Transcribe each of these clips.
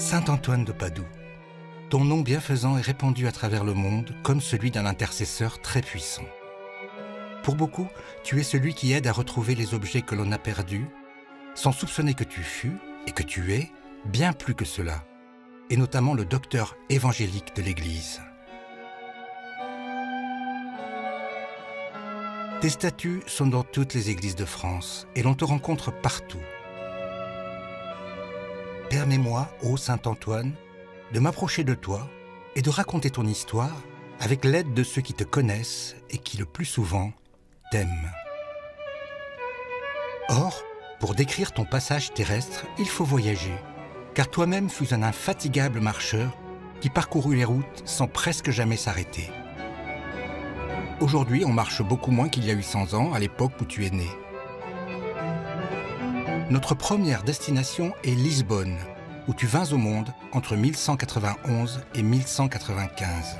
Saint Antoine de Padoue. Ton nom bienfaisant est répandu à travers le monde comme celui d'un intercesseur très puissant. Pour beaucoup, tu es celui qui aide à retrouver les objets que l'on a perdus, sans soupçonner que tu fus et que tu es bien plus que cela, et notamment le docteur évangélique de l'Église. Tes statues sont dans toutes les églises de France et l'on te rencontre partout. Permets-moi, ô Saint Antoine, de m'approcher de toi et de raconter ton histoire avec l'aide de ceux qui te connaissent et qui, le plus souvent, t'aiment. Or, pour décrire ton passage terrestre, il faut voyager, car toi-même fus un infatigable marcheur qui parcourut les routes sans presque jamais s'arrêter. Aujourd'hui, on marche beaucoup moins qu'il y a 800 ans, à l'époque où tu es né. Notre première destination est Lisbonne, où tu vins au monde entre 1191 et 1195.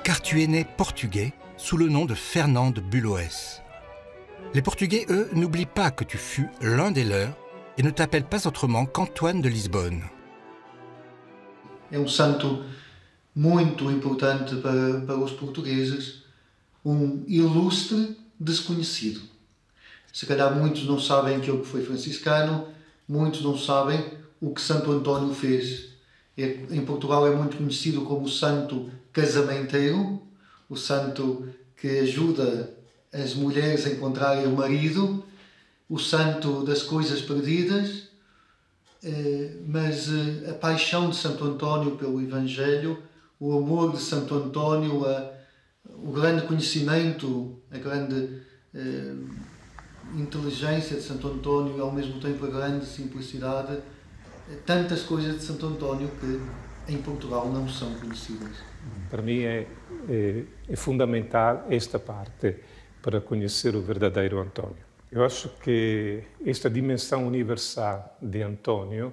Car tu es né portugais sous le nom de Fernand de Buloes. Les Portugais, eux, n'oublient pas que tu fus l'un des leurs et ne t'appellent pas autrement qu'Antoine de Lisbonne. É santo muito importante para os portugueses, ilustre desconhecido. Se calhar muitos não sabem que ele foi franciscano, muitos não sabem o que Santo António fez. Em Portugal é muito conhecido como o santo casamenteiro, o santo que ajuda as mulheres a encontrarem o marido, o santo das coisas perdidas, mas a paixão de Santo António pelo Evangelho, o amor de Santo António, o grande conhecimento, a grande inteligência de Santo António e ao mesmo tempo a grande simplicidade, tantas coisas de Santo António que em Portugal não são conhecidas. Para mim é fundamental esta parte para conhecer o verdadeiro António. Eu acho que esta dimensão universal de António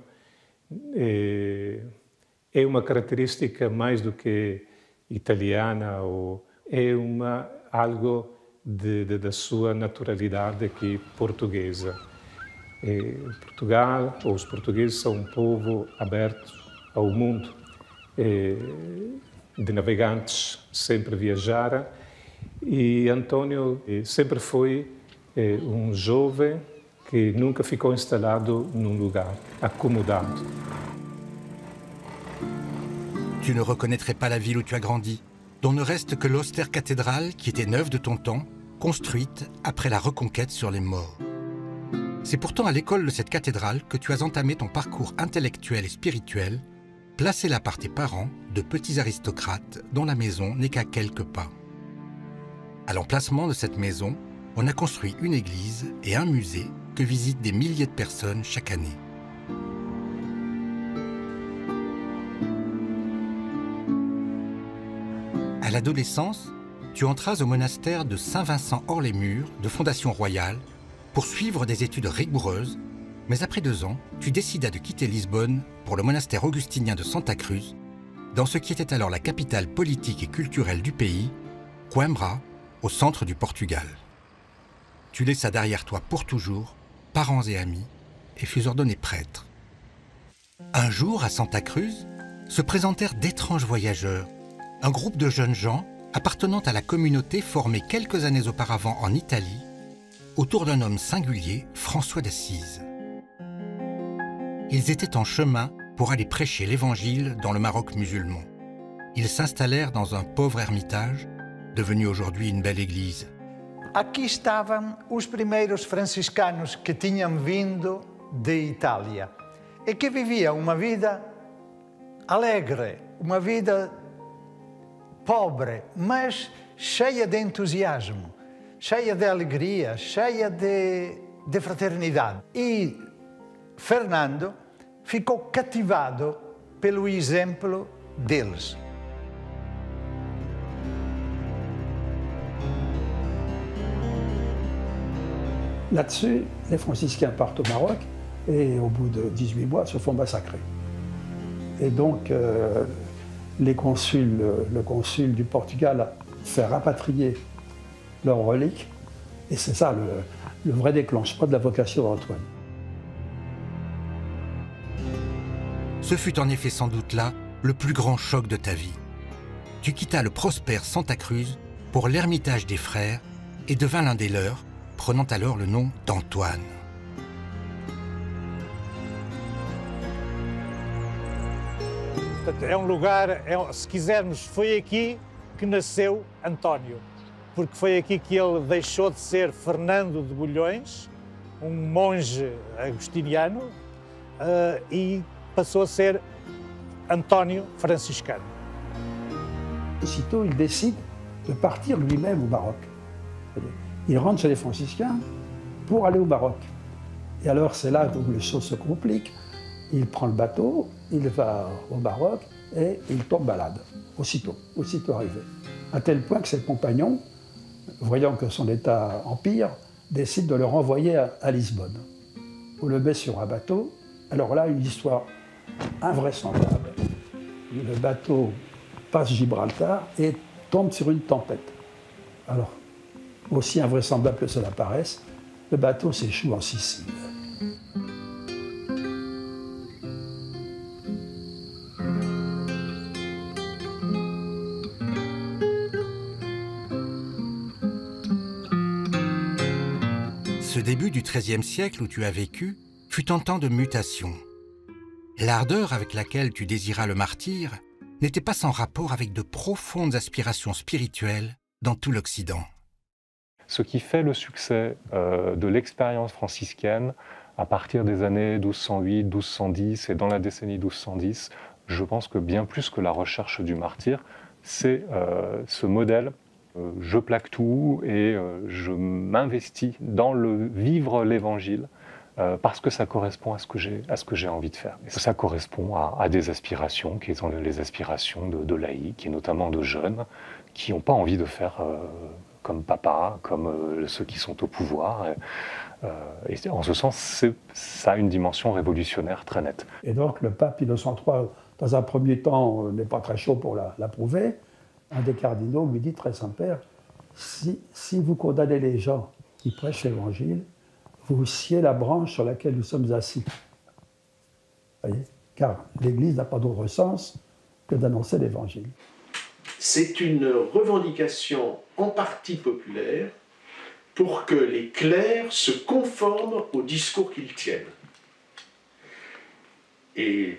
é uma característica mais do que italiana, ou é algo da sua naturalidade aqui portuguesa. Portugal, ou os portugueses, são um povo aberto ao mundo. De navegantes sempre viajaram e António sempre foi jovem que nunca ficou instalado num lugar, acomodado. Tu ne reconnaîtrais pas la ville où tu as grandi, dont ne reste que l'austère cathédrale qui était neuve de ton temps, construite après la reconquête sur les morts. C'est pourtant à l'école de cette cathédrale que tu as entamé ton parcours intellectuel et spirituel, placé là par tes parents, de petits aristocrates dont la maison n'est qu'à quelques pas. À l'emplacement de cette maison, on a construit une église et un musée que visitent des milliers de personnes chaque année. À l'adolescence, tu entras au monastère de Saint-Vincent-hors-les-Murs de Fondation Royale pour suivre des études rigoureuses, mais après 2 ans, tu décidas de quitter Lisbonne pour le monastère augustinien de Santa Cruz, dans ce qui était alors la capitale politique et culturelle du pays, Coimbra, au centre du Portugal. Tu laissas derrière toi pour toujours parents et amis et fus ordonné prêtre. Un jour, à Santa Cruz, se présentèrent d'étranges voyageurs, un groupe de jeunes gens appartenant à la communauté formée quelques années auparavant en Italie, autour d'un homme singulier, François d'Assise. Ils étaient en chemin pour aller prêcher l'Évangile dans le Maroc musulman. Ils s'installèrent dans un pauvre ermitage, devenu aujourd'hui une belle église. Aqui estavam os primeiros franciscanos que tinham vindo de Itália e que viviam uma vida alegre, uma vida pobre, mas cheia de entusiasmo, cheia de alegria, cheia de fraternidade. E Fernando ficou cativado pelo exemplo deles. Là-dessus, les franciscains partent au Maroc et au bout de 18 mois se font massacrer. Et donc le consul du Portugal fait rapatrier leurs reliques et c'est ça le vrai déclenchement de la vocation d'Antoine. Ce fut en effet sans doute là le plus grand choc de ta vie. Tu quittas le prospère Santa Cruz pour l'Ermitage des Frères et devins l'un des leurs, prenant alors le nom d'Antoine. É lugar, se quisermos, foi aqui que nasceu António, porque foi aqui que ele deixou de ser Fernando de Bulhões, monge agostiniano, e passou a ser António franciscano. Aussitôt, il décide de partir lui-même au Maroc. Il rentre chez les franciscains pour aller au Maroc. Et alors, c'est là où les choses se compliquent. Il prend le bateau, il va au Maroc et il tombe malade, aussitôt arrivé. À tel point que ses compagnons, voyant que son état empire, décident de le renvoyer à Lisbonne. On le met sur un bateau. Alors là, une histoire invraisemblable. Le bateau passe Gibraltar et tombe sur une tempête. Alors, aussi invraisemblable que cela paraisse, le bateau s'échoue en Sicile. Ce début du XIIIe siècle où tu as vécu fut un temps de mutation. L'ardeur avec laquelle tu désiras le martyre n'était pas sans rapport avec de profondes aspirations spirituelles dans tout l'Occident. Ce qui fait le succès de l'expérience franciscaine à partir des années 1208, 1210 et dans la décennie 1210, je pense que bien plus que la recherche du martyr, c'est ce modèle. Je plaque tout et je m'investis dans le vivre l'Évangile parce que ça correspond à ce que j'ai envie de faire. Et ça correspond à des aspirations qui sont les aspirations de laïcs et notamment de jeunes qui n'ont pas envie de faire comme papa, comme ceux qui sont au pouvoir. Et en ce sens, ça a une dimension révolutionnaire très nette. Et donc le pape Innocent III, dans un premier temps, n'est pas très chaud pour l'approuver. Un des cardinaux lui dit, très Saint-Père, si vous condamnez les gens qui prêchent l'Évangile, vous sciez la branche sur laquelle nous sommes assis. Voyez, car l'Église n'a pas d'autre sens que d'annoncer l'Évangile. C'est une revendication en partie populaire pour que les clercs se conforment au discours qu'ils tiennent. Et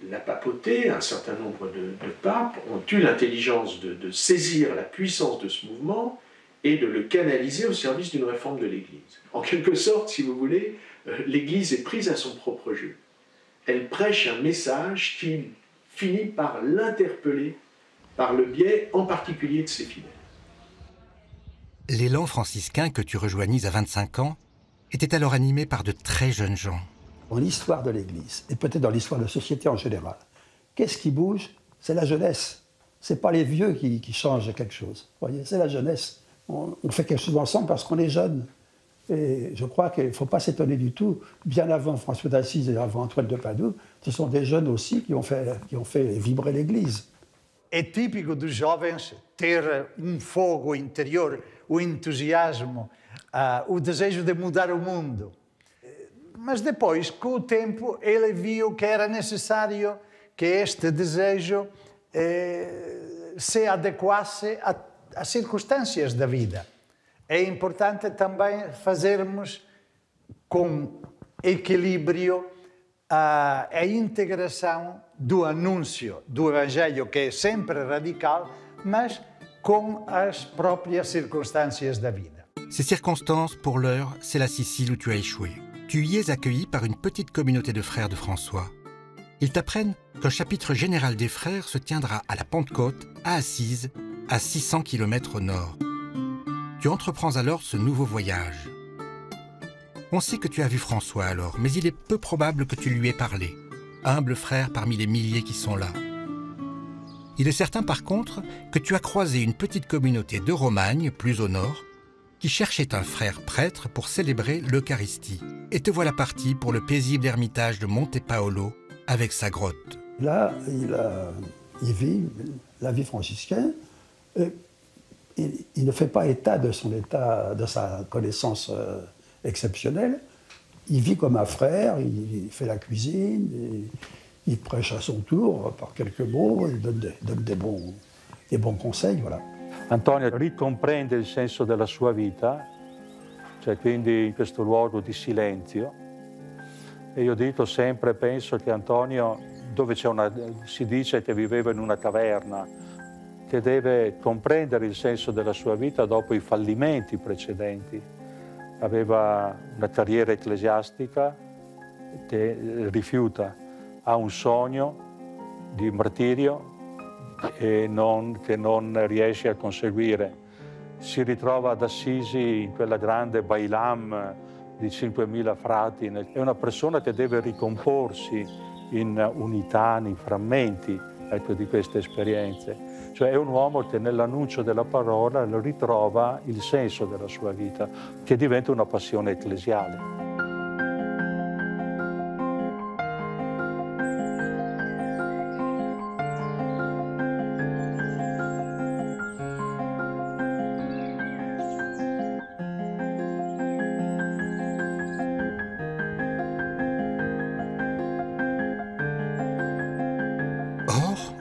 la papauté, un certain nombre de papes ont eu l'intelligence de saisir la puissance de ce mouvement et de le canaliser au service d'une réforme de l'Église. En quelque sorte, si vous voulez, l'Église est prise à son propre jeu. Elle prêche un message qui finit par l'interpeller par le biais en particulier de ses fidèles. L'élan franciscain que tu rejoignis à 25 ans était alors animé par de très jeunes gens. Dans l'histoire de l'Église, et peut-être dans l'histoire de la société en général, qu'est-ce qui bouge? C'est la jeunesse. Ce n'est pas les vieux qui changent quelque chose. Voyez, c'est la jeunesse. On fait quelque chose ensemble parce qu'on est jeunes. Et je crois qu'il ne faut pas s'étonner du tout. Bien avant François d'Assise et avant Antoine de Padoue, ce sont des jeunes aussi qui ont fait vibrer l'Église. É típico dos jovens ter fogo interior, o entusiasmo, o desejo de mudar o mundo. Mas depois, com o tempo, ele viu que era necessário que este desejo se adequasse às circunstâncias da vida. É importante também fazermos com equilíbrio a integração do anúncio do Evangelho, que é sempre radical, mas com as próprias circunstâncias da vida. Ces circonstances, pour l'heure, c'est la Sicile où tu as échoué. Tu y es accueilli par une petite communauté de frères de François. Ils t'apprennent qu'un chapitre général des frères se tiendra à la Pentecôte, à Assise, à 600 km au nord. Tu entreprends alors ce nouveau voyage. On sait que tu as vu François alors, mais il est peu probable que tu lui aies parlé, humble frère parmi les milliers qui sont là. Il est certain par contre que tu as croisé une petite communauté de Romagne, plus au nord, qui cherchait un frère prêtre pour célébrer l'Eucharistie. Et te voilà parti pour le paisible ermitage de Monte Paolo avec sa grotte. Là, il vit la vie franciscaine. Il ne fait pas état de sa connaissance exceptionnelle. Il vit comme un frère, il fait la cuisine, il prêche à son tour par quelques mots, il donne des bons conseils, voilà. Antonio ricomprende il senso della sua vita, cioè quindi in questo luogo di silenzio. E io dico sempre, penso che Antonio, dove si dice che viveva in una caverna, che deve comprendere il senso della sua vita dopo i fallimenti precedenti. Aveva una carriera ecclesiastica che rifiuta, ha un sogno di martirio che non riesce a conseguire. Si ritrova ad Assisi in quella grande Bailam di 5.000 frati. È una persona che deve ricomporsi in unità, in frammenti, ecco, di queste esperienze. Cioè è un uomo che nell'annuncio della parola ritrova il senso della sua vita, che diventa una passione ecclesiale.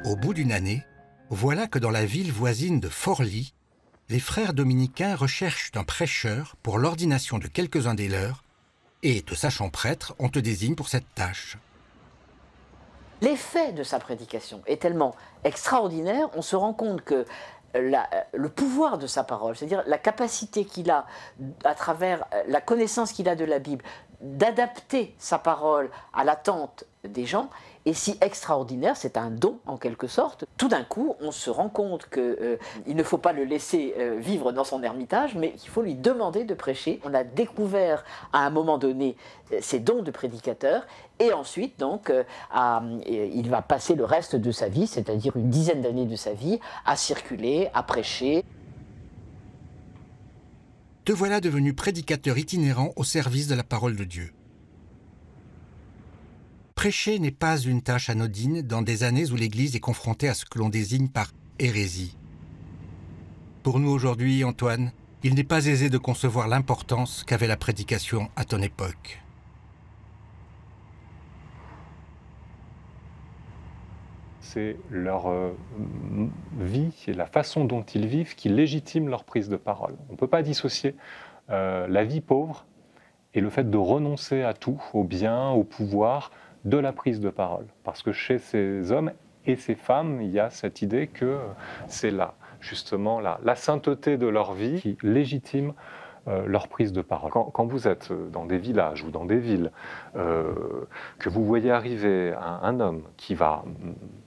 Au bout d'une année, voilà que dans la ville voisine de Forlì, les frères dominicains recherchent un prêcheur pour l'ordination de quelques-uns des leurs, et, te sachant prêtre, on te désigne pour cette tâche. L'effet de sa prédication est tellement extraordinaire, on se rend compte que le pouvoir de sa parole, c'est-à-dire la capacité qu'il a, à travers la connaissance qu'il a de la Bible, d'adapter sa parole à l'attente des gens, est si extraordinaire, c'est un don en quelque sorte. Tout d'un coup, on se rend compte qu'il ne faut pas le laisser vivre dans son ermitage, mais qu'il faut lui demander de prêcher. On a découvert à un moment donné ses dons de prédicateur, et ensuite donc il va passer le reste de sa vie, c'est-à-dire une dizaine d'années de sa vie, à circuler, à prêcher. Te voilà devenu prédicateur itinérant au service de la parole de Dieu. Prêcher n'est pas une tâche anodine dans des années où l'Église est confrontée à ce que l'on désigne par hérésie. Pour nous aujourd'hui, Antoine, il n'est pas aisé de concevoir l'importance qu'avait la prédication à ton époque. C'est leur vie et la façon dont ils vivent qui légitime leur prise de parole. On ne peut pas dissocier la vie pauvre et le fait de renoncer à tout, au bien, au pouvoir, de la prise de parole. Parce que chez ces hommes et ces femmes, il y a cette idée que c'est là, justement, la sainteté de leur vie qui légitime leur prise de parole. Quand vous êtes dans des villages ou dans des villes, que vous voyez arriver un homme qui va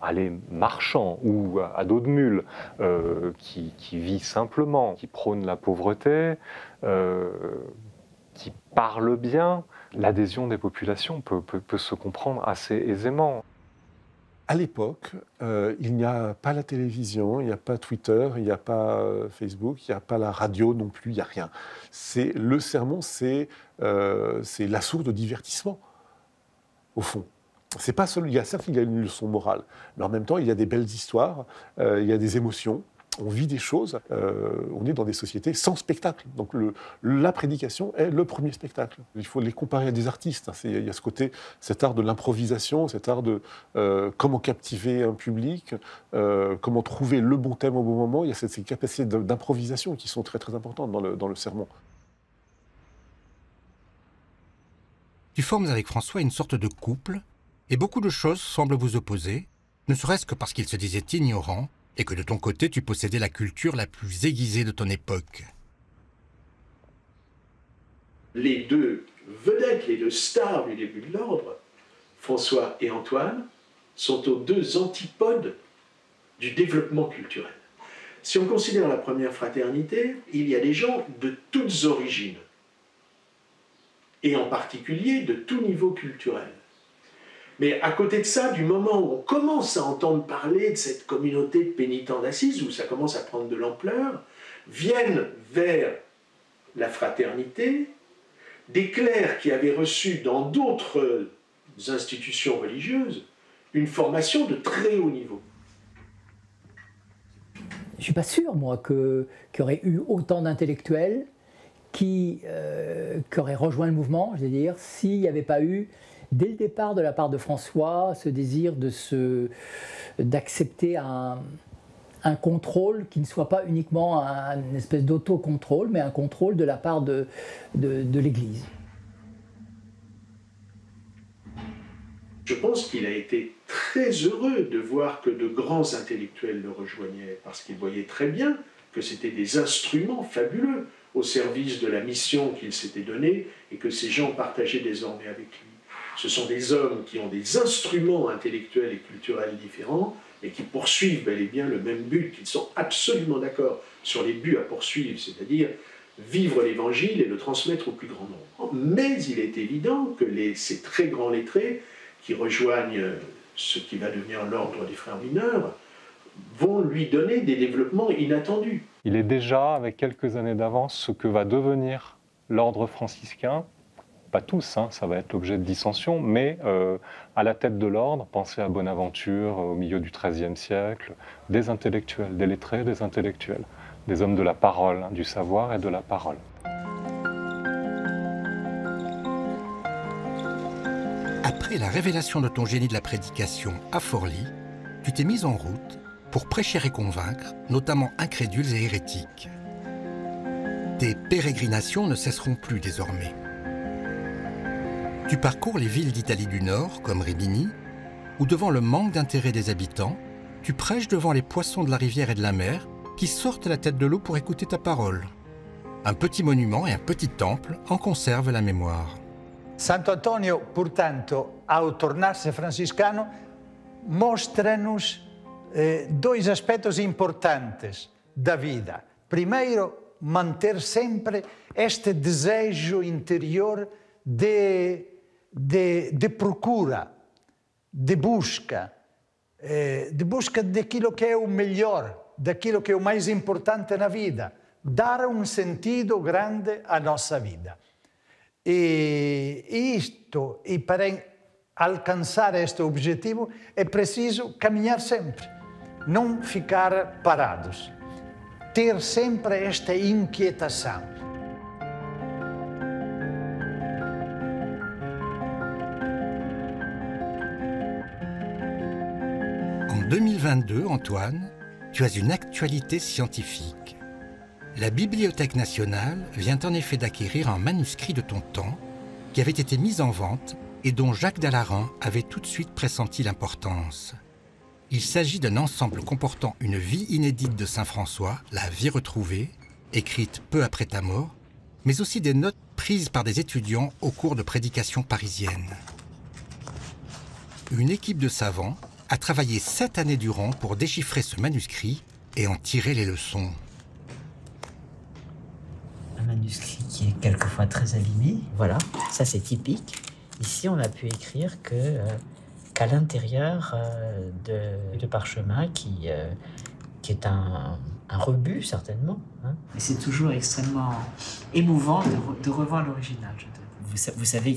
aller marchand ou à dos de mule, qui vit simplement, qui prône la pauvreté, qui parle bien, l'adhésion des populations peut se comprendre assez aisément. À l'époque, il n'y a pas la télévision, il n'y a pas Twitter, il n'y a pas Facebook, il n'y a pas la radio non plus, il n'y a rien. Le sermon, c'est la source de divertissement, au fond. C'est pas seul, certes, il y a une leçon morale, mais en même temps, il y a des belles histoires, il y a des émotions. On vit des choses, on est dans des sociétés sans spectacle. Donc la prédication est le premier spectacle. Il faut les comparer à des artistes. Il y a ce côté, cet art de l'improvisation, cet art de comment captiver un public, comment trouver le bon thème au bon moment. Il y a ces capacités d'improvisation qui sont très très importantes dans le sermon. Tu formes avec François une sorte de couple, et beaucoup de choses semblent vous opposer, ne serait-ce que parce qu'il se disait ignorant, et que de ton côté, tu possédais la culture la plus aiguisée de ton époque. Les deux vedettes, les deux stars du début de l'ordre, François et Antoine, sont aux deux antipodes du développement culturel. Si on considère la première fraternité, il y a des gens de toutes origines, et en particulier de tout niveau culturel. Mais à côté de ça, du moment où on commence à entendre parler de cette communauté de pénitents d'Assise, où ça commence à prendre de l'ampleur, viennent vers la fraternité des clercs qui avaient reçu dans d'autres institutions religieuses une formation de très haut niveau. Je ne suis pas sûr, moi, qu'il y aurait eu autant d'intellectuels qui auraient rejoint le mouvement, je veux dire, s'il n'y avait pas eu dès le départ de la part de François, ce désir d'accepter un contrôle qui ne soit pas uniquement une espèce d'autocontrôle, mais un contrôle de la part de l'Église. Je pense qu'il a été très heureux de voir que de grands intellectuels le rejoignaient, parce qu'il voyait très bien que c'était des instruments fabuleux au service de la mission qu'il s'était donnée et que ces gens partageaient désormais avec lui. Ce sont des hommes qui ont des instruments intellectuels et culturels différents, mais qui poursuivent bel et bien le même but, qu'ils sont absolument d'accord sur les buts à poursuivre, c'est-à-dire vivre l'Évangile et le transmettre au plus grand nombre. Mais il est évident que ces très grands lettrés, qui rejoignent ce qui va devenir l'ordre des frères mineurs, vont lui donner des développements inattendus. Il est déjà, avec quelques années d'avance, ce que va devenir l'ordre franciscain. Pas tous, hein, ça va être l'objet de dissension, mais à la tête de l'ordre, pensez à Bonaventure au milieu du XIIIe siècle, des intellectuels, des lettrés, des intellectuels, des hommes de la parole, hein, du savoir et de la parole. Après la révélation de ton génie de la prédication à Forlì, tu t'es mise en route pour prêcher et convaincre, notamment incrédules et hérétiques. Tes pérégrinations ne cesseront plus désormais. Tu parcours les villes d'Italie du Nord, comme Rimini, où devant le manque d'intérêt des habitants, tu prêches devant les poissons de la rivière et de la mer qui sortent à la tête de l'eau pour écouter ta parole. Un petit monument et un petit temple en conservent la mémoire. Santo Antonio, portanto, ao tornar-se franciscano, mostra-nos dois aspectos importantes da vida. Primeiro, manter sempre este desejo interior de procura, de busca daquilo que é o melhor, daquilo que é o mais importante na vida, dar um sentido grande à nossa vida. E para alcançar este objetivo é preciso caminhar sempre, não ficar parados, ter sempre esta inquietação. En 2022, Antoine, tu as une actualité scientifique. La Bibliothèque nationale vient en effet d'acquérir un manuscrit de ton temps qui avait été mis en vente et dont Jacques Dallarin avait tout de suite pressenti l'importance. Il s'agit d'un ensemble comportant une vie inédite de saint François, la vie retrouvée, écrite peu après ta mort, mais aussi des notes prises par des étudiants au cours de prédications parisiennes. Une équipe de savants a travaillé 7 années durant pour déchiffrer ce manuscrit et en tirer les leçons. Un manuscrit qui est quelquefois très abîmé, voilà, ça c'est typique. Ici on a pu écrire qu'à l'intérieur de parchemin qui est un rebut certainement. Hein. Mais c'est toujours extrêmement émouvant de revoir l'original. Vous savez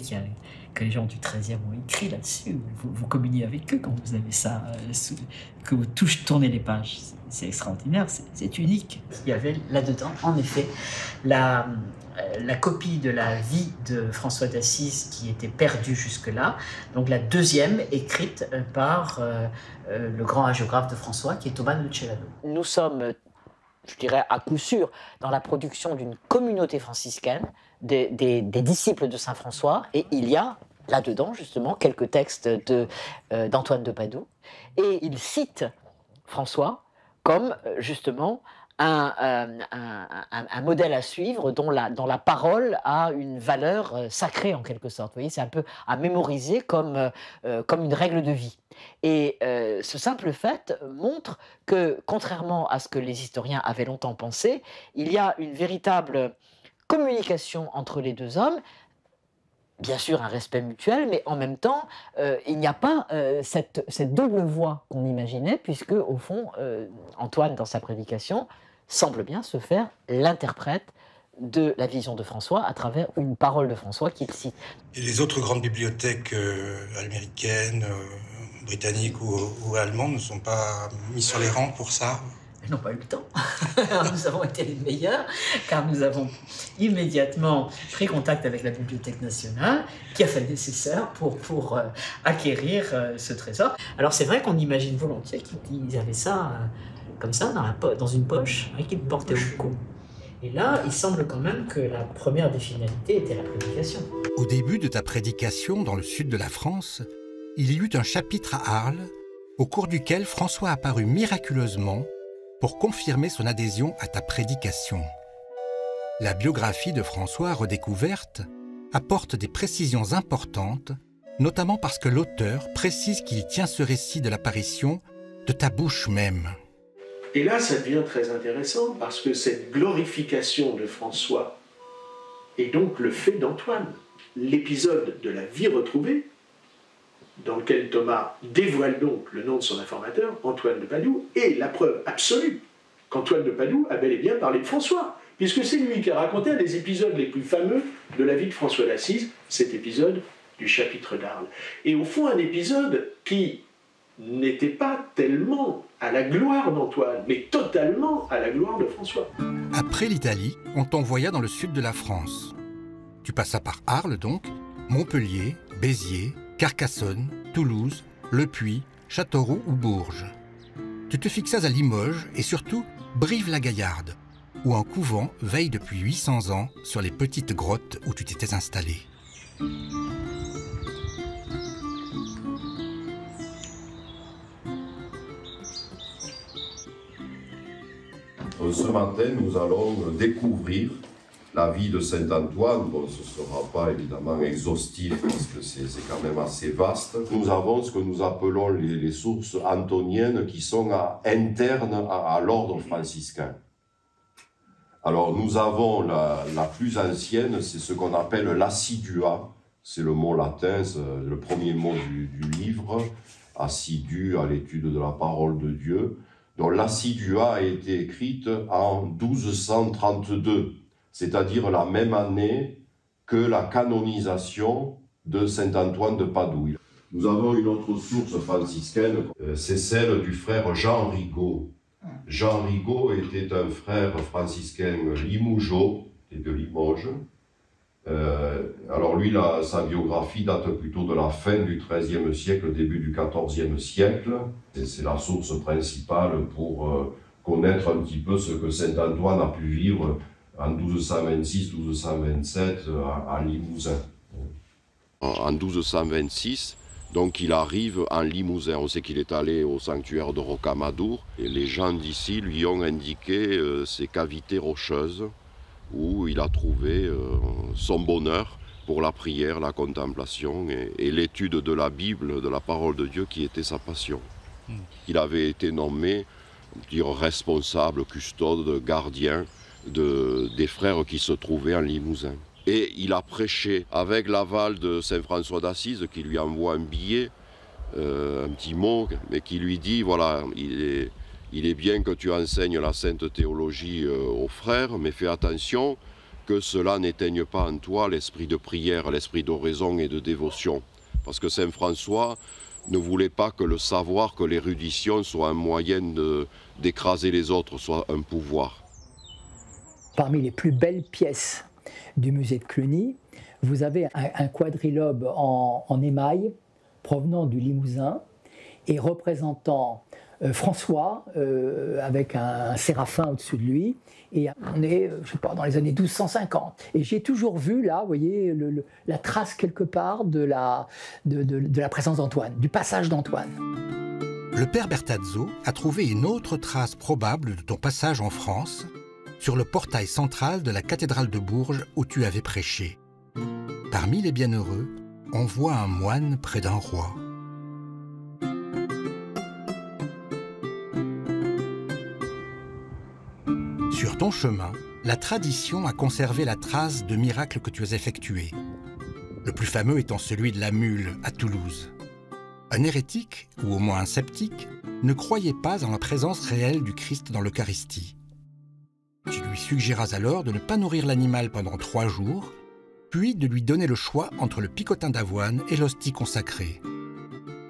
que les gens du XIIIe ont écrit là-dessus. Vous communiez avec eux quand vous avez ça, que vous tournez les pages. C'est extraordinaire, c'est unique. Il y avait là-dedans, en effet, la copie de la vie de François d'Assise qui était perdue jusque-là. Donc la deuxième, écrite par le grand hagiographe de François, qui est Thomas de Celano. Nous sommes, je dirais à coup sûr, dans la production d'une communauté franciscaine, des disciples de saint François, et il y a là-dedans justement quelques textes d'Antoine de Padoue, et il cite François comme justement un modèle à suivre dont la parole a une valeur sacrée en quelque sorte. Vous voyez, c'est un peu à mémoriser comme une règle de vie. Et ce simple fait montre que, contrairement à ce que les historiens avaient longtemps pensé, il y a une véritable communication entre les deux hommes, bien sûr un respect mutuel, mais en même temps, il n'y a pas cette double voix qu'on imaginait, puisque au fond, Antoine, dans sa prédication, semble bien se faire l'interprète de la vision de François à travers une parole de François qu'il cite. Et les autres grandes bibliothèques américaines, britanniques ou allemandes ne sont pas mis sur les rangs pour ça? Elles n'ont pas eu le temps. Nous avons été les meilleurs, car nous avons immédiatement pris contact avec la Bibliothèque nationale, qui a fait le nécessaire pour acquérir ce trésor. Alors c'est vrai qu'on imagine volontiers qu'ils avaient ça comme ça dans une poche, et qu'ils le portaient au cou. Et là, il semble quand même que la première des finalités était la prédication. Au début de ta prédication dans le sud de la France, il y eut un chapitre à Arles, au cours duquel François apparut miraculeusement pour confirmer son adhésion à ta prédication. La biographie de François redécouverte apporte des précisions importantes, notamment parce que l'auteur précise qu'il tient ce récit de l'apparition de ta bouche même. Et là, ça devient très intéressant parce que cette glorification de François est donc le fait d'Antoine. L'épisode de la vie retrouvée, dans lequel Thomas dévoile donc le nom de son informateur, Antoine de Padoue, est la preuve absolue qu'Antoine de Padoue a bel et bien parlé de François, puisque c'est lui qui a raconté un des épisodes les plus fameux de la vie de François d'Assise, cet épisode du chapitre d'Arles. Et au fond, un épisode qui n'était pas tellement à la gloire d'Antoine, mais totalement à la gloire de François. Après l'Italie, on t'envoya dans le sud de la France. Tu passas par Arles donc, Montpellier, Béziers, Carcassonne, Toulouse, Le Puy, Châteauroux ou Bourges. Tu te fixas à Limoges et surtout Brive-la-Gaillarde, où un couvent veille depuis 800 ans sur les petites grottes où tu t'étais installé. Ce matin, nous allons découvrir la vie de Saint-Antoine. Bon, ce ne sera pas évidemment exhaustif parce que c'est quand même assez vaste. Nous avons ce que nous appelons les sources antoniennes qui sont internes à l'ordre franciscain. Alors nous avons la plus ancienne, c'est ce qu'on appelle l'assidua. C'est le mot latin, c'est le premier mot du livre, assidu à l'étude de la parole de Dieu. Donc l'assidua a été écrite en 1232, c'est-à-dire la même année que la canonisation de Saint-Antoine de Padoue. Nous avons une autre source franciscaine, c'est celle du frère Jean Rigaud. Jean Rigaud était un frère franciscain limougeot, et de Limoges. Alors lui, sa biographie date plutôt de la fin du XIIIe siècle, début du XIVe siècle. C'est la source principale pour connaître un petit peu ce que Saint-Antoine a pu vivre en 1226-1227 à Limousin. En 1226, donc il arrive en Limousin. On sait qu'il est allé au sanctuaire de Rocamadour et les gens d'ici lui ont indiqué ces cavités rocheuses où il a trouvé son bonheur pour la prière, la contemplation et l'étude de la Bible, de la parole de Dieu qui était sa passion. Il avait été nommé responsable, custode, gardien des frères qui se trouvaient en Limousin. Et il a prêché avec l'aval de Saint François d'Assise qui lui envoie un billet, un petit mot, mais qui lui dit, voilà, il est bien que tu enseignes la sainte théologie aux frères, mais fais attention que cela n'éteigne pas en toi l'esprit de prière, l'esprit d'oraison et de dévotion. Parce que Saint François ne voulait pas que le savoir, que l'érudition soit un moyen d'écraser les autres, soit un pouvoir. Parmi les plus belles pièces du musée de Cluny, vous avez un quadrilobe en émail provenant du Limousin et représentant François avec un séraphin au-dessus de lui. Et on est, je sais pas, dans les années 1250. Et j'ai toujours vu là, vous voyez, la trace quelque part de la présence d'Antoine, du passage d'Antoine. Le père Bertazzo a trouvé une autre trace probable de ton passage en France sur le portail central de la cathédrale de Bourges où tu avais prêché. Parmi les bienheureux, on voit un moine près d'un roi. Sur ton chemin, la tradition a conservé la trace de miracles que tu as effectués. Le plus fameux étant celui de la mule à Toulouse. Un hérétique, ou au moins un sceptique, ne croyait pas en la présence réelle du Christ dans l'Eucharistie. Tu lui suggéras alors de ne pas nourrir l'animal pendant 3 jours, puis de lui donner le choix entre le picotin d'avoine et l'hostie consacrée.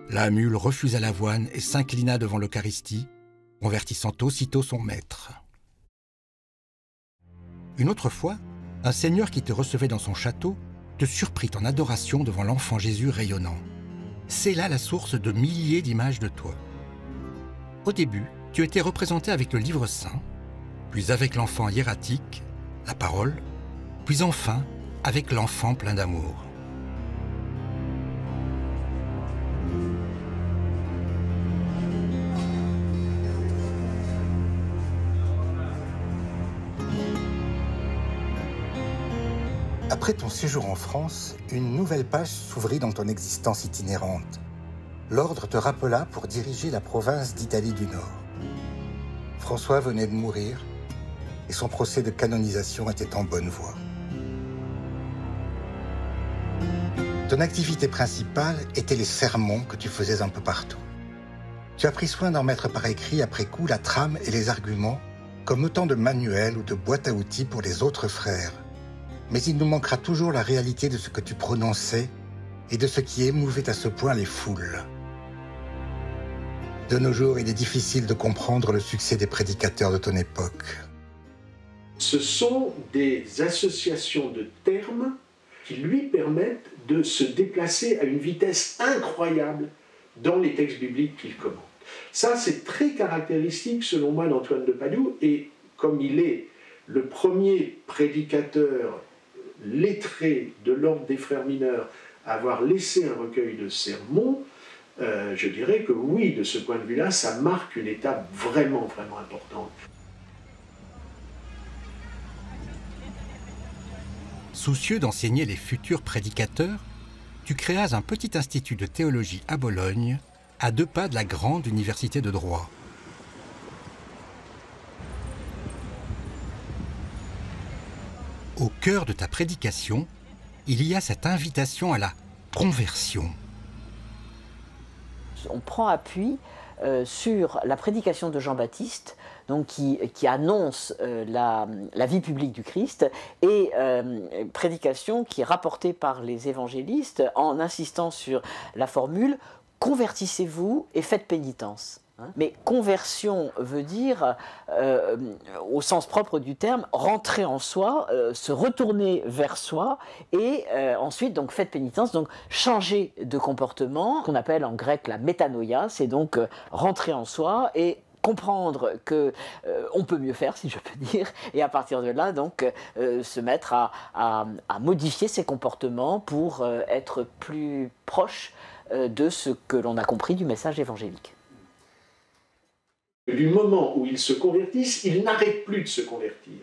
La mule refusa l'avoine et s'inclina devant l'Eucharistie, convertissant aussitôt son maître. Une autre fois, un seigneur qui te recevait dans son château te surprit en adoration devant l'enfant Jésus rayonnant. C'est là la source de milliers d'images de toi. Au début, tu étais représenté avec le livre saint, puis avec l'enfant hiératique, la parole, puis enfin avec l'enfant plein d'amour. Après ton séjour en France, une nouvelle page s'ouvrit dans ton existence itinérante. L'ordre te rappela pour diriger la province d'Italie du Nord. François venait de mourir et son procès de canonisation était en bonne voie. Ton activité principale était les sermons que tu faisais un peu partout. Tu as pris soin d'en mettre par écrit après coup la trame et les arguments, comme autant de manuels ou de boîtes à outils pour les autres frères. Mais il nous manquera toujours la réalité de ce que tu prononçais et de ce qui émouvait à ce point les foules. De nos jours, il est difficile de comprendre le succès des prédicateurs de ton époque. Ce sont des associations de termes qui lui permettent de se déplacer à une vitesse incroyable dans les textes bibliques qu'il commente. Ça, c'est très caractéristique, selon moi, d'Antoine de Padoue, et comme il est le premier prédicateur lettré de l'ordre des frères mineurs à avoir laissé un recueil de sermons, je dirais que oui, de ce point de vue-là, ça marque une étape vraiment, vraiment importante. Soucieux d'enseigner les futurs prédicateurs, tu créas un petit institut de théologie à Bologne, à 2 pas de la grande université de droit. Au cœur de ta prédication, il y a cette invitation à la conversion. On prend appui sur la prédication de Jean-Baptiste, donc qui annonce la vie publique du Christ, et prédication qui est rapportée par les évangélistes en insistant sur la formule « Convertissez-vous et faites pénitence ». Mais conversion veut dire, au sens propre du terme, rentrer en soi, se retourner vers soi et ensuite donc faites pénitence, donc changer de comportement, qu'on appelle en grec la métanoïa, c'est donc rentrer en soi et comprendre que on peut mieux faire, si je peux dire, et à partir de là donc se mettre à modifier ses comportements pour être plus proche de ce que l'on a compris du message évangélique. Du moment où ils se convertissent, ils n'arrêtent plus de se convertir.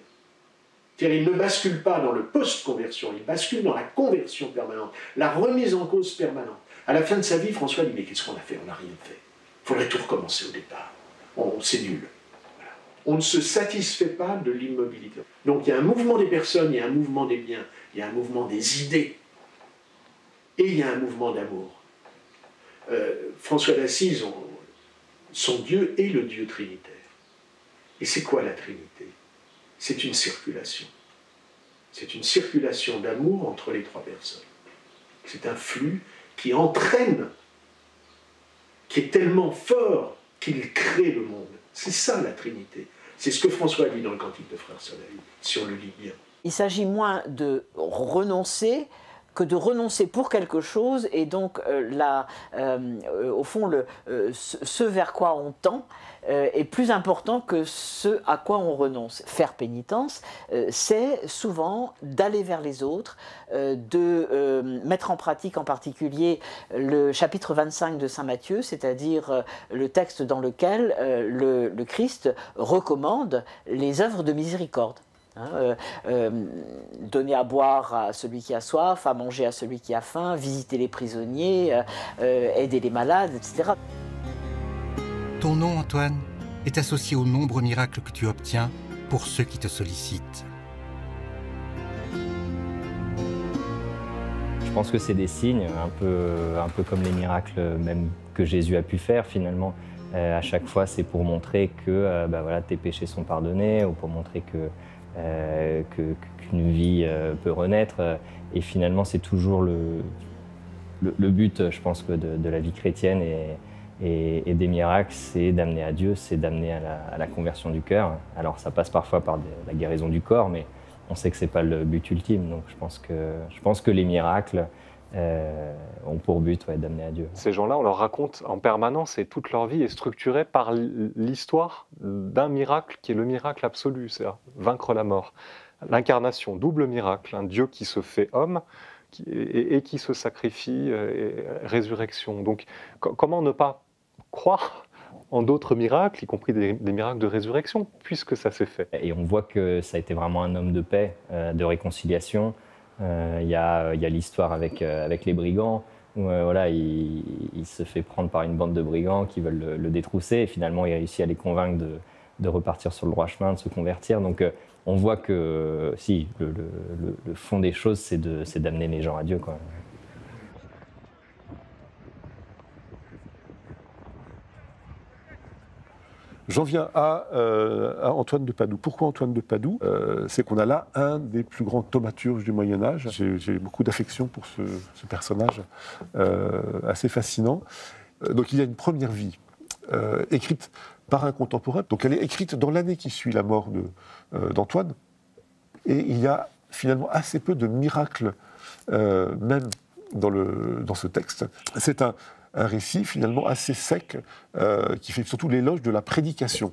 C'est-à-dire, ils ne basculent pas dans le post-conversion, ils basculent dans la conversion permanente, la remise en cause permanente. À la fin de sa vie, François dit « Mais qu'est-ce qu'on a fait? On n'a rien fait. Il faudrait tout recommencer au départ. C'est nul. » Voilà. On ne se satisfait pas de l'immobilité. Donc il y a un mouvement des personnes, il y a un mouvement des biens, il y a un mouvement des idées, et il y a un mouvement d'amour. François d'Assise, son Dieu est le Dieu trinitaire. Et c'est quoi la Trinité? C'est une circulation. C'est une circulation d'amour entre les 3 personnes. C'est un flux qui entraîne, qui est tellement fort qu'il crée le monde. C'est ça la Trinité. C'est ce que François dit dans le Cantique de Frère Soleil, si on le lit bien. Il s'agit moins de renoncer que de renoncer pour quelque chose, et donc au fond ce vers quoi on tend est plus important que ce à quoi on renonce. Faire pénitence, c'est souvent d'aller vers les autres, de mettre en pratique en particulier le chapitre 25 de Saint Matthieu, c'est-à-dire le texte dans lequel le Christ recommande les œuvres de miséricorde. Donner à boire à celui qui a soif, à manger à celui qui a faim, visiter les prisonniers, aider les malades, etc. Ton nom, Antoine, est associé aux nombreux miracles que tu obtiens pour ceux qui te sollicitent. Je pense que c'est des signes, un peu comme les miracles même que Jésus a pu faire finalement. À chaque fois, c'est pour montrer que voilà, tes péchés sont pardonnés, ou pour montrer qu'une vie peut renaître. Et finalement, c'est toujours le but, je pense, de la vie chrétienne, Et des miracles, c'est d'amener à Dieu, c'est d'amener à la conversion du cœur. Alors ça passe parfois par la guérison du corps, mais on sait que ce n'est pas le but ultime. Donc je pense que les miracles ont pour but d'amener à Dieu. Ces gens-là, on leur raconte en permanence et toute leur vie est structurée par l'histoire d'un miracle qui est le miracle absolu, c'est-à-dire vaincre la mort. L'incarnation, double miracle, un Dieu qui se fait homme et qui se sacrifie, résurrection. Donc comment ne pas croire en d'autres miracles, y compris des miracles de résurrection, puisque ça s'est fait. Et on voit que ça a été vraiment un homme de paix, de réconciliation. Il y a l'histoire avec les brigands, où voilà, il se fait prendre par une bande de brigands qui veulent le détrousser, et finalement il réussit à les convaincre de repartir sur le droit chemin, de se convertir. Donc on voit que si, le fond des choses, c'est d'amener les gens à Dieu, quoi. J'en viens à Antoine de Padoue. Pourquoi Antoine de Padoue? C'est qu'on a là un des plus grands thaumaturges du Moyen-Âge. J'ai beaucoup d'affection pour ce personnage assez fascinant. Donc il y a une première vie écrite par un contemporain. Donc elle est écrite dans l'année qui suit la mort d'Antoine. Et il y a finalement assez peu de miracles, même dans ce texte. C'est un récit finalement assez sec qui fait surtout l'éloge de la prédication.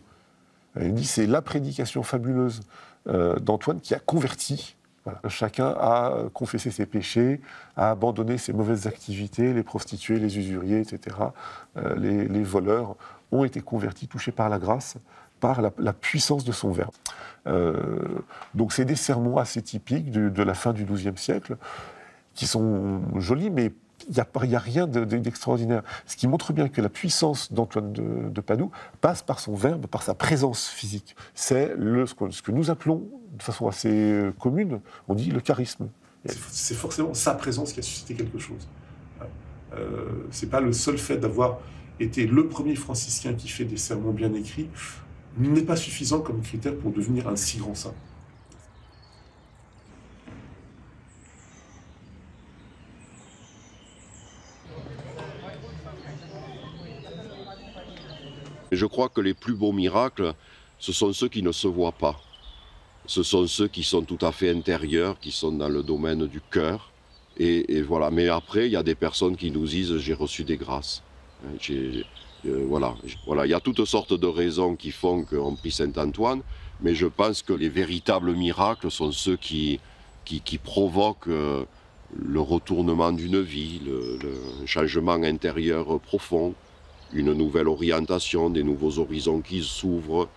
Il dit c'est la prédication fabuleuse d'Antoine qui a converti. Voilà. Chacun a confessé ses péchés, a abandonné ses mauvaises activités, les prostituées, les usuriers, etc. Les voleurs ont été convertis, touchés par la grâce, par la puissance de son verbe. Donc c'est des sermons assez typiques de la fin du XIIe siècle, qui sont jolis, mais il n'y a rien d'extraordinaire. Ce qui montre bien que la puissance d'Antoine de Padoue passe par son verbe, par sa présence physique. C'est ce que nous appelons, de façon assez commune, on dit le charisme. C'est forcément sa présence qui a suscité quelque chose. C'est pas le seul fait d'avoir été le premier franciscain qui fait des sermons bien écrits, n'est pas suffisant comme critère pour devenir un si grand saint. Je crois que les plus beaux miracles, ce sont ceux qui ne se voient pas. Ce sont ceux qui sont tout à fait intérieurs, qui sont dans le domaine du cœur. Et voilà. Mais après, il y a des personnes qui nous disent « j'ai reçu des grâces ». Voilà. Il y a toutes sortes de raisons qui font qu'on prie Saint-Antoine, mais je pense que les véritables miracles sont ceux qui provoquent le retournement d'une vie, un changement intérieur profond, une nouvelle orientation, des nouveaux horizons qui s'ouvrent,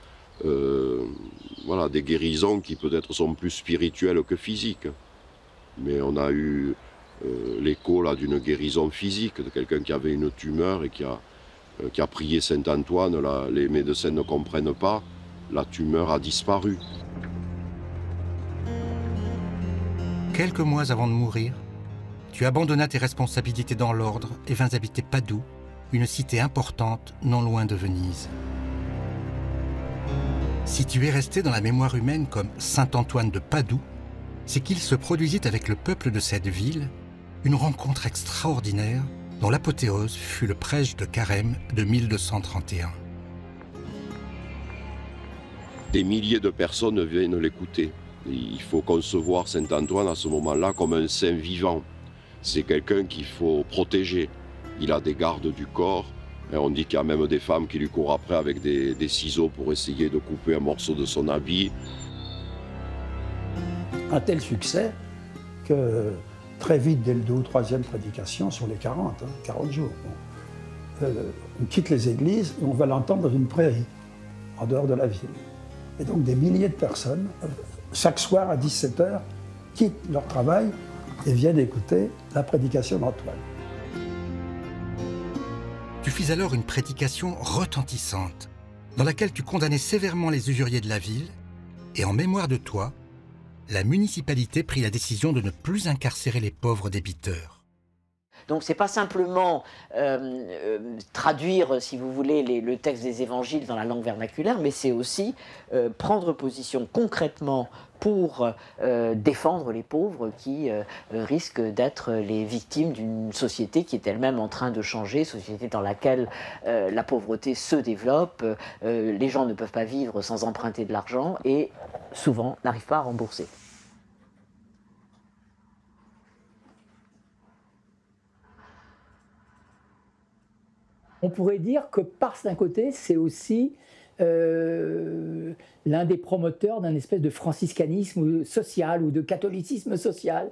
voilà, des guérisons qui peut-être sont plus spirituelles que physiques. Mais on a eu l'écho là d'une guérison physique, de quelqu'un qui avait une tumeur et qui a prié Saint-Antoine. Les médecins ne comprennent pas, la tumeur a disparu. Quelques mois avant de mourir, tu abandonnas tes responsabilités dans l'ordre et vins habiter Padoue, une cité importante non loin de Venise. Si tu es resté dans la mémoire humaine comme Saint-Antoine de Padoue, c'est qu'il se produisit avec le peuple de cette ville une rencontre extraordinaire dont l'apothéose fut le prêche de Carême de 1231. Des milliers de personnes viennent l'écouter. Il faut concevoir Saint-Antoine à ce moment-là comme un saint vivant. C'est quelqu'un qu'il faut protéger. Il a des gardes du corps. Et on dit qu'il y a même des femmes qui lui courent après avec des ciseaux pour essayer de couper un morceau de son habit. Un tel succès que très vite, dès le 2 ou 3e prédication sur les 40 jours, on quitte les églises et on va l'entendre dans une prairie, en dehors de la ville. Et donc des milliers de personnes, chaque soir à 17h, quittent leur travail et viennent écouter la prédication d'Antoine. Tu fis alors une prédication retentissante, dans laquelle tu condamnais sévèrement les usuriers de la ville, et en mémoire de toi, la municipalité prit la décision de ne plus incarcérer les pauvres débiteurs. Donc c'est pas simplement traduire, si vous voulez, le texte des évangiles dans la langue vernaculaire, mais c'est aussi prendre position concrètement pour défendre les pauvres qui risquent d'être les victimes d'une société qui est elle-même en train de changer, société dans laquelle la pauvreté se développe, les gens ne peuvent pas vivre sans emprunter de l'argent et souvent n'arrivent pas à rembourser. On pourrait dire que Pars, d'un côté, c'est aussi l'un des promoteurs d'un espèce de franciscanisme social ou de catholicisme social.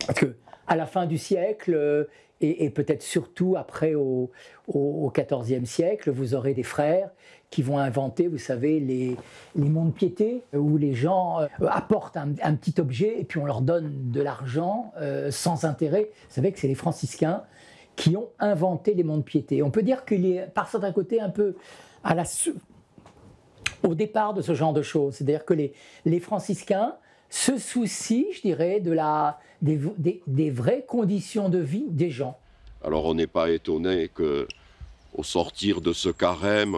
Parce qu'à la fin du siècle, et peut-être surtout après au XIVe siècle, vous aurez des frères qui vont inventer, vous savez, les monts-de-piété, où les gens apportent un petit objet et puis on leur donne de l'argent sans intérêt. Vous savez que c'est les franciscains qui ont inventé les monts-de-piété. On peut dire qu'il est, par certains côtés, un peu au départ de ce genre de choses. C'est-à-dire que les franciscains se soucient, je dirais, des vraies conditions de vie des gens. Alors on n'est pas étonné qu'au sortir de ce carême,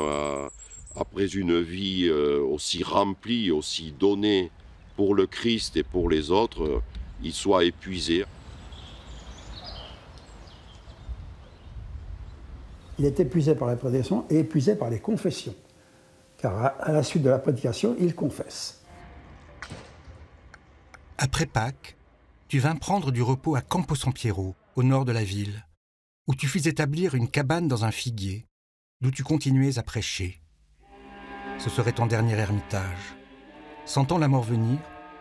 après une vie aussi remplie, aussi donnée pour le Christ et pour les autres, il soit épuisé. Il est épuisé par la prédication et épuisé par les confessions. Car à la suite de la prédication, il confesse. Après Pâques, tu vins prendre du repos à Campo San Piero, au nord de la ville, où tu fis établir une cabane dans un figuier, d'où tu continuais à prêcher. Ce serait ton dernier ermitage. Sentant la mort venir,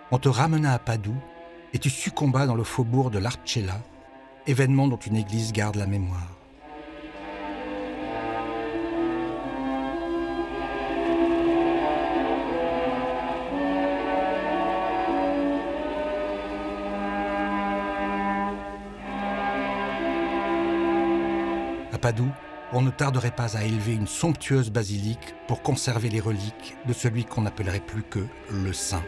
on te ramena à Padoue et tu succombas dans le faubourg de l'Arcella, événement dont une église garde la mémoire. À Padoue, on ne tarderait pas à élever une somptueuse basilique pour conserver les reliques de celui qu'on n'appellerait plus que le saint.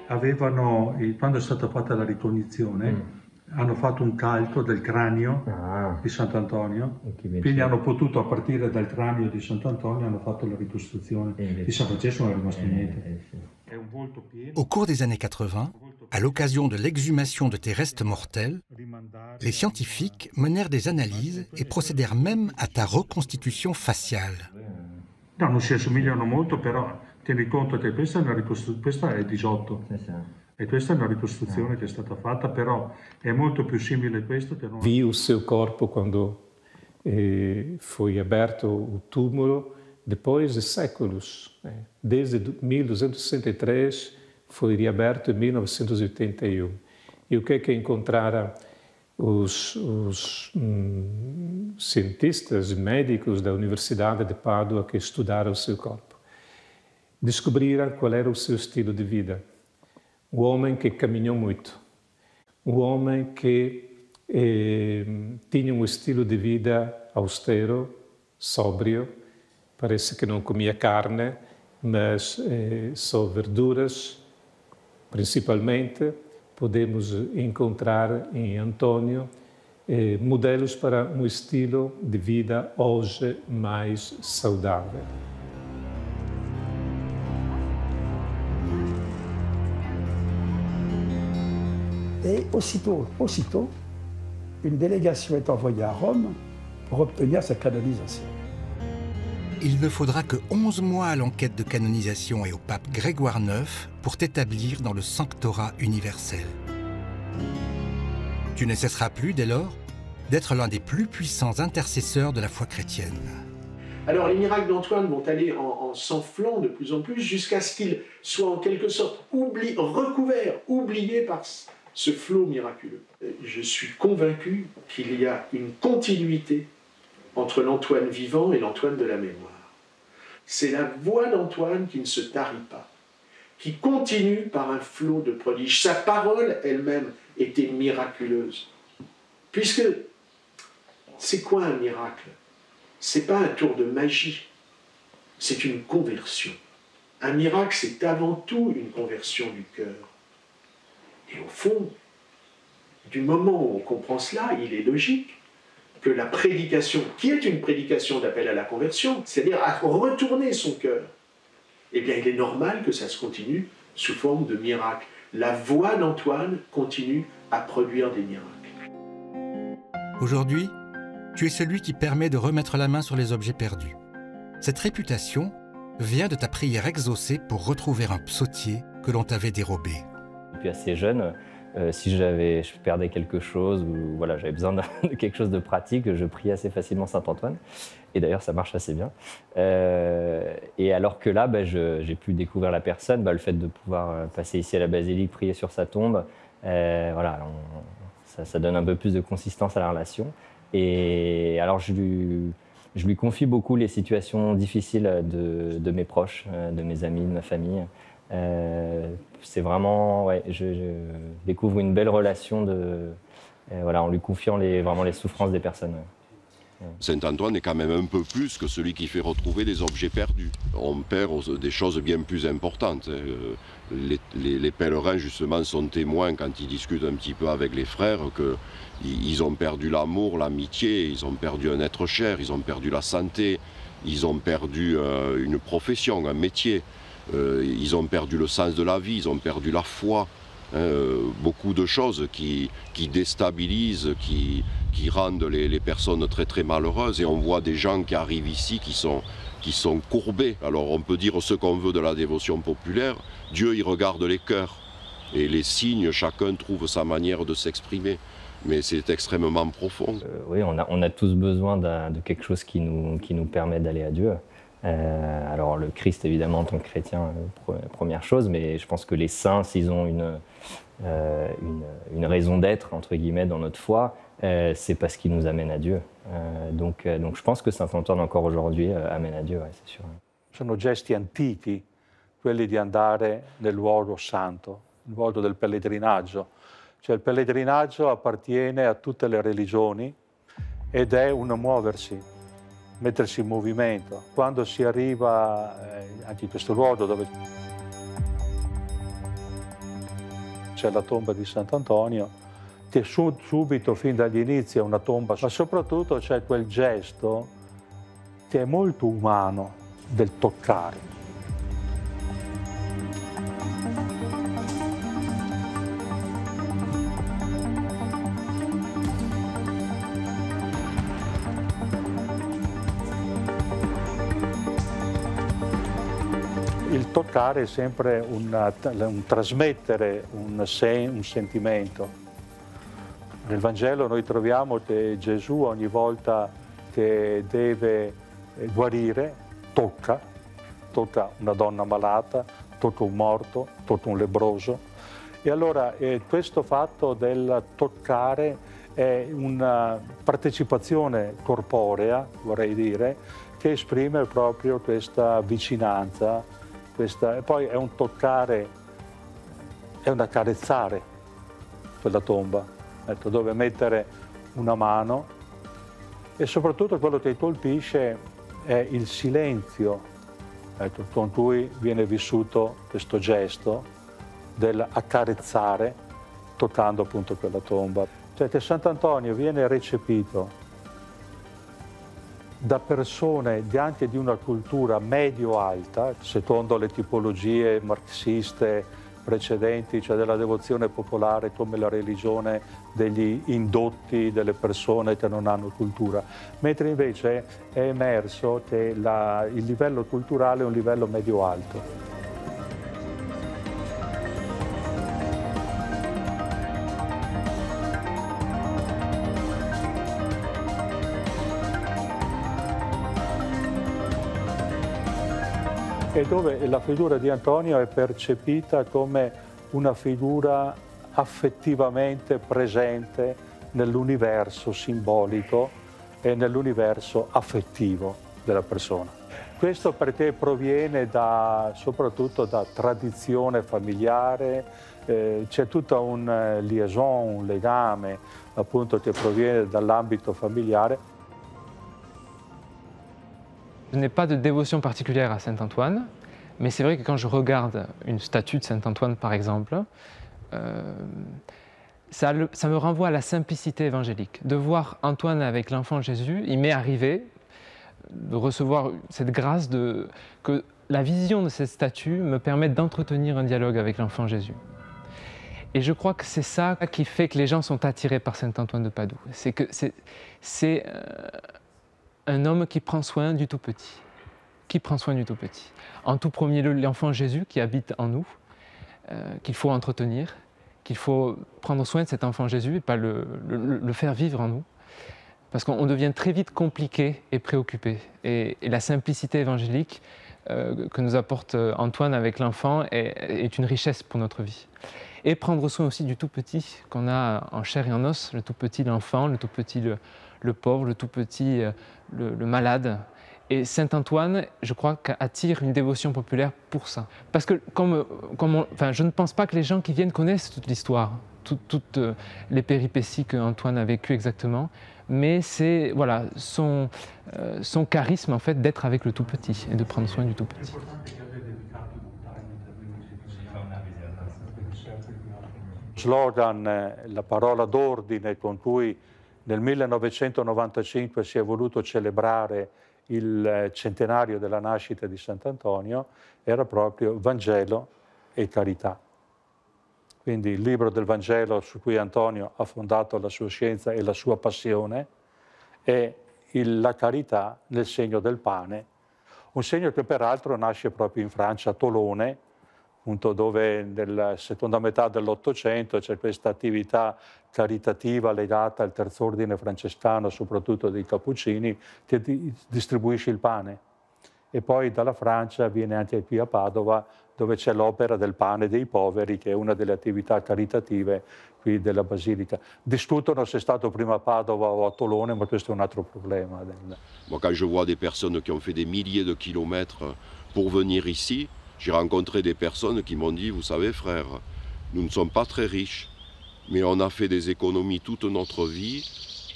Avevano, quando è stata fatta la ricognizione, hanno fatto un calco del cranio di Sant'Antonio, quindi hanno potuto, a partire dal cranio di Sant'Antonio, hanno fatto la ricostruzione di San Francesco, non è rimasto niente. Au cours des années 80, à l'occasion de l'exhumation de tes restes mortels, les scientifiques menèrent des analyses et procédèrent même à ta reconstitution faciale. No, non si assomigliano molto, però tieni conto che questa è 18 e questa è una ricostruzione che è stata fatta, però è molto più simile a questo che non... Vi o seu corpo quando foi aberto o túmulo, depois de séculos, desde 1263 foi reaberto em 1981. E o que é que encontraram os cientistas e médicos da Universidade de Pádua que estudaram o seu corpo? Descobriram qual era o seu estilo de vida. Um homem que caminhou muito. Um homem que tinha um estilo de vida austero, sóbrio. Parece que não comia carne, mas só verduras, principalmente. Podemos encontrar em Antônio modelos para um estilo de vida hoje mais saudável. Et aussitôt, une délégation est envoyée à Rome pour obtenir sa canonisation. Il ne faudra que 11 mois à l'enquête de canonisation et au pape Grégoire IX pour t'établir dans le sanctorat universel. Tu ne cesseras plus, dès lors, d'être l'un des plus puissants intercesseurs de la foi chrétienne. Alors les miracles d'Antoine vont aller en s'enflant de plus en plus jusqu'à ce qu'ils soient en quelque sorte recouverts, oubliés par ce flot miraculeux. Je suis convaincu qu'il y a une continuité entre l'Antoine vivant et l'Antoine de la mémoire. C'est la voix d'Antoine qui ne se tarit pas, qui continue par un flot de prodiges. Sa parole elle-même était miraculeuse. Puisque, c'est quoi un miracle? C'est pas un tour de magie, c'est une conversion. Un miracle, c'est avant tout une conversion du cœur. Et au fond, Du moment où on comprend cela, il est logique que la prédication, qui est une prédication d'appel à la conversion, c'est-à-dire à retourner son cœur, eh bien il est normal que ça se continue sous forme de miracle. La voix d'Antoine continue à produire des miracles. Aujourd'hui, tu es celui qui permet de remettre la main sur les objets perdus. Cette réputation vient de ta prière exaucée pour retrouver un psautier que l'on t'avait dérobé. Depuis assez jeune, si je perdais quelque chose ou voilà, j'avais besoin de quelque chose de pratique, je priais assez facilement Saint-Antoine. Et d'ailleurs, ça marche assez bien. Et alors que là, j'ai pu découvrir la personne, le fait de pouvoir passer ici à la basilique, prier sur sa tombe, voilà, ça donne un peu plus de consistance à la relation. Et alors, je lui confie beaucoup les situations difficiles de mes proches, de mes amis, de ma famille. C'est vraiment, ouais, je découvre une belle relation voilà, en lui confiant vraiment les souffrances des personnes. Ouais. Saint-Antoine est quand même un peu plus que celui qui fait retrouver des objets perdus. On perd des choses bien plus importantes. Les pèlerins, justement, sont témoins quand ils discutent un petit peu avec les frères qu'ils ont perdu l'amour, l'amitié, ils ont perdu un être cher, ils ont perdu la santé, ils ont perdu une profession, un métier. Ils ont perdu le sens de la vie, ils ont perdu la foi. Beaucoup de choses qui déstabilisent, qui rendent les personnes très très malheureuses. Et on voit des gens qui arrivent ici qui sont courbés. Alors on peut dire ce qu'on veut de la dévotion populaire, Dieu il regarde les cœurs. Et les signes, chacun trouve sa manière de s'exprimer. Mais c'est extrêmement profond. Oui, on a tous besoin de quelque chose qui nous permet d'aller à Dieu. Alors le Christ, évidemment, en tant que chrétien, première chose, mais je pense que les saints, s'ils ont une raison d'être, entre guillemets, dans notre foi, c'est parce qu'ils nous amènent à Dieu. Donc je pense que Saint-Antoine, encore aujourd'hui, amène à Dieu, ouais, c'est sûr. Sono gesti antichi, quelli di andare nel luogo santo, il luogo del pellegrinaggio. Cioè il pellegrinaggio appartiene a tutte le religioni ed è un muoversi, mettersi in movimento. Quando si arriva anche in questo luogo dove c'è la tomba di Sant'Antonio, c'è subito, fin dagli inizi, è una tomba, ma soprattutto c'è quel gesto che è molto umano del toccare. Il toccare è sempre un trasmettere un sentimento. Nel Vangelo noi troviamo che Gesù ogni volta che deve guarire tocca una donna malata, tocca un morto, tocca un lebbroso. E allora questo fatto del toccare è una partecipazione corporea, vorrei dire, che esprime proprio questa vicinanza. E poi è un toccare, è un accarezzare quella tomba, ecco, dove mettere una mano e soprattutto quello che colpisce è il silenzio, ecco, con cui viene vissuto questo gesto dell'accarezzare toccando appunto quella tomba. Cioè che Sant'Antonio viene recepito da persone anche di una cultura medio-alta, secondo le tipologie marxiste precedenti, cioè della devozione popolare come la religione degli indotti, delle persone che non hanno cultura, mentre invece è emerso che il livello culturale è un livello medio-alto. E dove la figura di Antonio è percepita come una figura affettivamente presente nell'universo simbolico e nell'universo affettivo della persona. Questo perché proviene soprattutto da tradizione familiare, c'è tutta un liaison, un legame appunto che proviene dall'ambito familiare. Je n'ai pas de dévotion particulière à Saint-Antoine, mais c'est vrai que quand je regarde une statue de Saint-Antoine, par exemple, ça me renvoie à la simplicité évangélique. De voir Antoine avec l'enfant Jésus, il m'est arrivé de recevoir cette grâce que la vision de cette statue me permette d'entretenir un dialogue avec l'enfant Jésus. Et je crois que c'est ça qui fait que les gens sont attirés par saint Antoine de Padoue. C'est que c'est un homme qui prend soin du tout petit. Qui prend soin du tout petit. En tout premier lieu, l'enfant Jésus qui habite en nous, qu'il faut entretenir, qu'il faut prendre soin de cet enfant Jésus et pas le faire vivre en nous. Parce qu'on devient très vite compliqué et préoccupé. Et la simplicité évangélique que nous apporte Antoine avec l'enfant est une richesse pour notre vie. Et prendre soin aussi du tout petit qu'on a en chair et en os, le tout petit l'enfant, le tout petit le pauvre, le tout petit le malade. Et saint Antoine, je crois, attire une dévotion populaire pour ça. Parce que je ne pense pas que les gens qui viennent connaissent toute l'histoire, toutes les péripéties qu'Antoine a vécues exactement, mais c'est voilà, son charisme en fait d'être avec le tout petit et de prendre soin du tout petit. Slogan, la parola d'ordine con cui nel 1995 si è voluto celebrare il centenario della nascita di Sant'Antonio era proprio Vangelo e carità. Quindi il libro del Vangelo su cui Antonio ha fondato la sua scienza e la sua passione è la carità nel segno del pane, un segno che peraltro nasce proprio in Francia, a Tolone, appunto dove nella seconda metà dell'Ottocento c'è questa attività caritativa legata al terzo ordine francescano, soprattutto dei Cappuccini, che distribuisce il pane. E poi dalla Francia viene anche qui a Padova, dove c'è l'opera del pane dei poveri, che è una delle attività caritative qui della Basilica. Discutono se è stato prima a Padova o a Tolone, ma questo è un altro problema. Moi, quand je vois des personnes qui ont fait des milliers de kilomètres pour venir ici, j'ai rencontré des personnes qui m'ont dit, vous savez frère, nous ne sommes pas très riches, mais on a fait des économies toute notre vie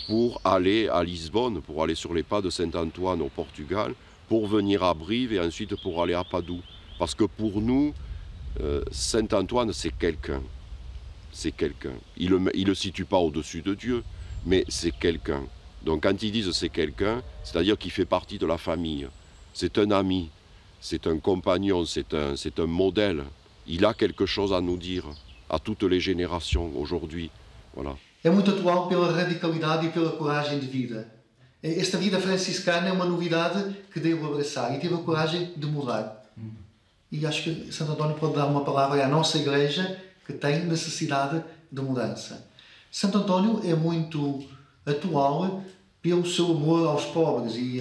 pour aller à Lisbonne, pour aller sur les pas de Saint-Antoine au Portugal, pour venir à Brive et ensuite pour aller à Padoue. Parce que pour nous, Saint-Antoine, c'est quelqu'un. C'est quelqu'un. Il ne le situe pas au-dessus de Dieu, mais c'est quelqu'un. Donc quand ils disent c'est quelqu'un, c'est-à-dire qu'il fait partie de la famille. C'est un ami, c'est un compagnon, c'est un modèle. Il a quelque chose à nous dire, à toutes les générations aujourd'hui. Voilà. É muito atual pela radicalidade e pela coragem de vida. Esta vida franciscana é uma novidade que devo abraçar e tive a coragem de mudar. E acho que Santo António pode dar uma palavra à nossa igreja que tem necessidade de mudança. Santo António é muito atual pelo seu amor aos pobres e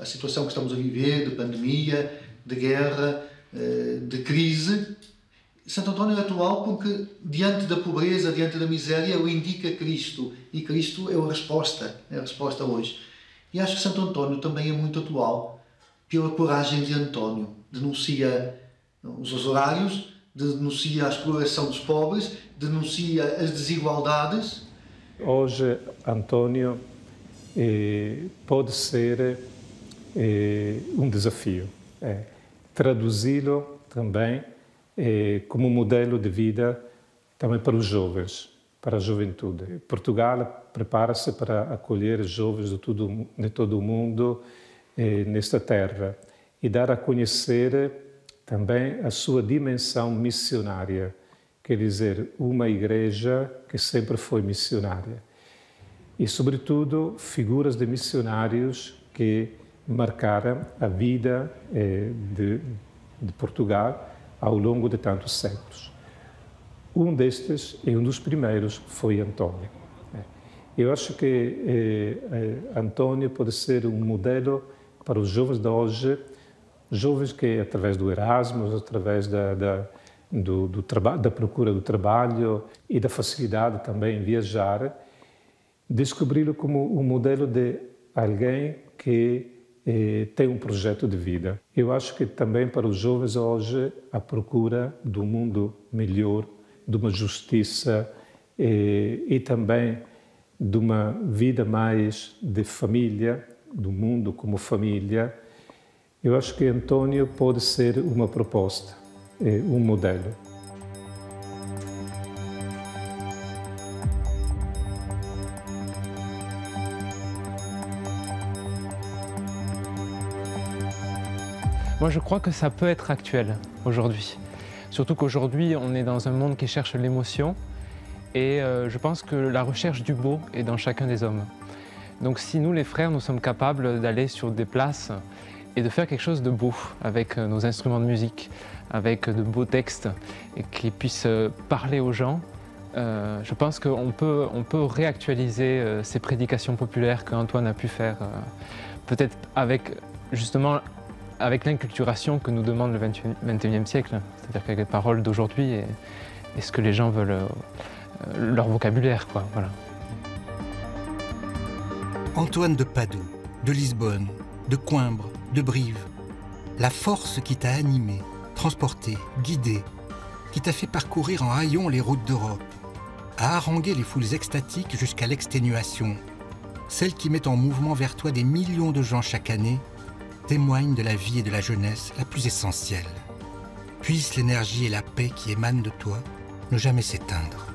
a situação que estamos a viver de pandemia, de guerra, de crise. Santo António é atual porque diante da pobreza, diante da miséria, ele indica Cristo e Cristo é a resposta hoje. E acho que Santo António também é muito atual pela coragem de António. Denuncia os horários, denuncia a exploração dos pobres, denuncia as desigualdades. Hoje, António pode ser um desafio. Traduzi-lo também como modelo de vida também para os jovens, para a juventude. Portugal prepara-se para acolher jovens de todo o mundo nesta terra e dar a conhecer também a sua dimensão missionária, quer dizer, uma igreja que sempre foi missionária. E, sobretudo, figuras de missionários que marcaram a vida de Portugal ao longo de tantos séculos. Um destes, e um dos primeiros, foi António. Eu acho que António pode ser um modelo para os jovens de hoje, jovens que, através do Erasmus, através da procura do trabalho e da facilidade também em viajar, descobri-lo como um modelo de alguém que tem um projeto de vida. Eu acho que também para os jovens hoje a procura de um mundo melhor, de uma justiça e também de uma vida mais de família, do mundo como família, eu acho que António pode ser uma proposta, um modelo. Moi, je crois que ça peut être actuel aujourd'hui. Surtout qu'aujourd'hui, on est dans un monde qui cherche l'émotion et je pense que la recherche du beau est dans chacun des hommes. Donc si nous, les frères, nous sommes capables d'aller sur des places et de faire quelque chose de beau avec nos instruments de musique, avec de beaux textes et qui puissent parler aux gens, je pense qu'on peut réactualiser ces prédications populaires qu'Antoine a pu faire, peut-être avec justement avec l'inculturation que nous demande le XXIe siècle, c'est-à-dire qu'avec les paroles d'aujourd'hui et ce que les gens veulent, leur vocabulaire, quoi, voilà. Antoine de Padoue, de Lisbonne, de Coimbra, de Brive, la force qui t'a animé, transporté, guidé, qui t'a fait parcourir en haillons les routes d'Europe, a harangué les foules extatiques jusqu'à l'exténuation, celle qui met en mouvement vers toi des millions de gens chaque année, témoigne de la vie et de la jeunesse la plus essentielle. Puisse l'énergie et la paix qui émanent de toi ne jamais s'éteindre.